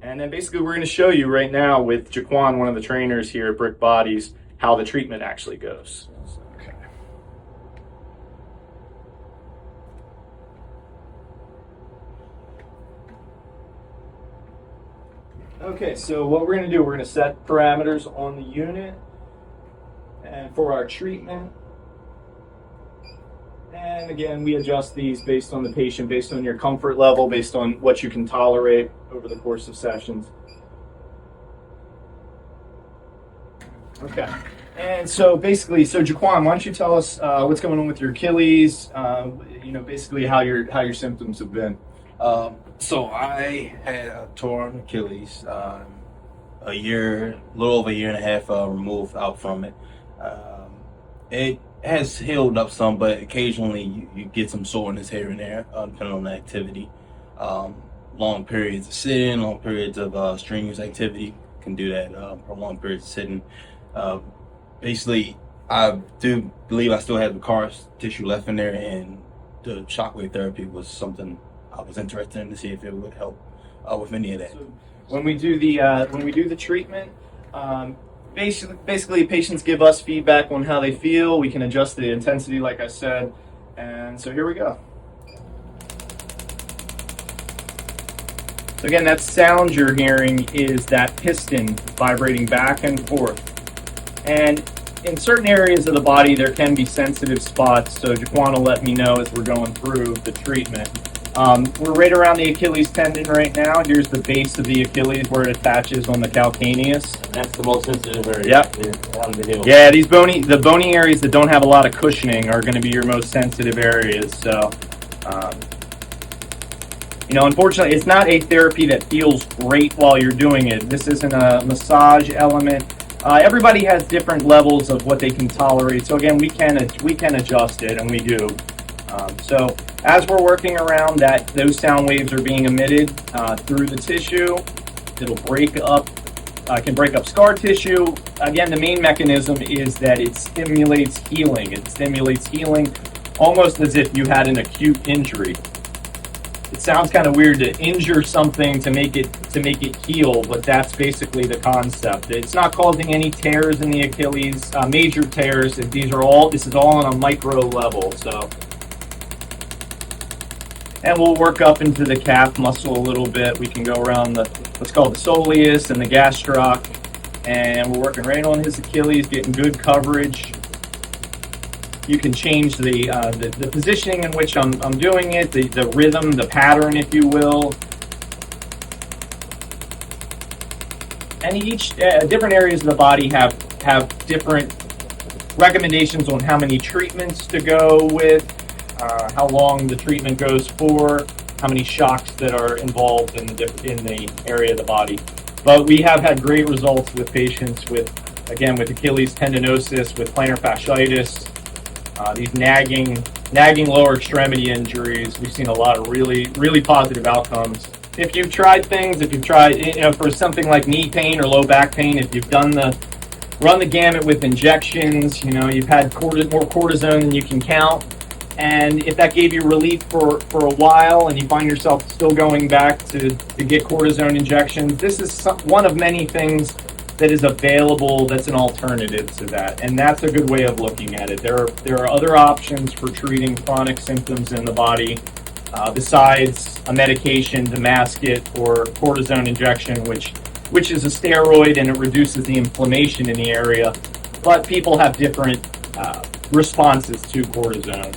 And then basically we're going to show you right now with Jaquan, one of the trainers here at Brick Bodies, how the treatment actually goes. Okay. Okay, so what we're going to do, we're going to set parameters on the unit and for our treatment. And again, we adjust these based on the patient, based on your comfort level, based on what you can tolerate over the course of sessions. Okay, and so basically, Jaquan, why don't you tell us what's going on with your Achilles? Basically how your symptoms have been. So I had a torn Achilles, a little over a year and a half removed out from it. It has healed up some, but occasionally you get some soreness here and there, depending on the activity. Long periods of sitting, long periods of strenuous activity can do that. Prolonged periods of sitting. Basically, I do believe I still have the scar tissue left in there, and the Shockwave Therapy was something I was interested in to see if it would help with any of that. So when we do the treatment, basically patients give us feedback on how they feel. We can adjust the intensity, like I said, and so here we go. So again, that sound you're hearing is that piston vibrating back and forth. And in certain areas of the body, there can be sensitive spots, so Jaquan will let me know as we're going through the treatment. We're right around the Achilles tendon right now. Here's the base of the Achilles where it attaches on the calcaneus. That's the most sensitive area. Yep. Yeah, the bony areas that don't have a lot of cushioning are going to be your most sensitive areas. So, unfortunately, it's not a therapy that feels great while you're doing it. This isn't a massage element. Everybody has different levels of what they can tolerate. So again, we can adjust it, and we do. So as we're working around that, those sound waves are being emitted through the tissue. It'll can break up scar tissue. Again, the main mechanism is that it stimulates healing. It stimulates healing almost as if you had an acute injury. It sounds kind of weird to injure something to make it heal, but that's basically the concept. It's not causing any tears in the Achilles, major tears. This is all on a micro level. So, and we'll work up into the calf muscle a little bit. We can go around what's called the soleus and the gastroc, and we're working right on his Achilles, getting good coverage. You can change the positioning in which I'm doing it, the rhythm, the pattern, if you will. And each different areas of the body have different recommendations on how many treatments to go with, how long the treatment goes for, how many shocks that are involved in the area of the body. But we have had great results with patients with Achilles tendinosis, with plantar fasciitis. These nagging lower extremity injuries, we've seen a lot of really, really positive outcomes. If you've tried for something like knee pain or low back pain, if you've run the gamut with injections, you've had more cortisone than you can count, and if that gave you relief for a while and you find yourself still going back to get cortisone injections, this is one of many things that is available that's an alternative to that, and that's a good way of looking at it. There are other options for treating chronic symptoms in the body besides a medication to mask it or cortisone injection, which is a steroid and it reduces the inflammation in the area, but people have different responses to cortisone.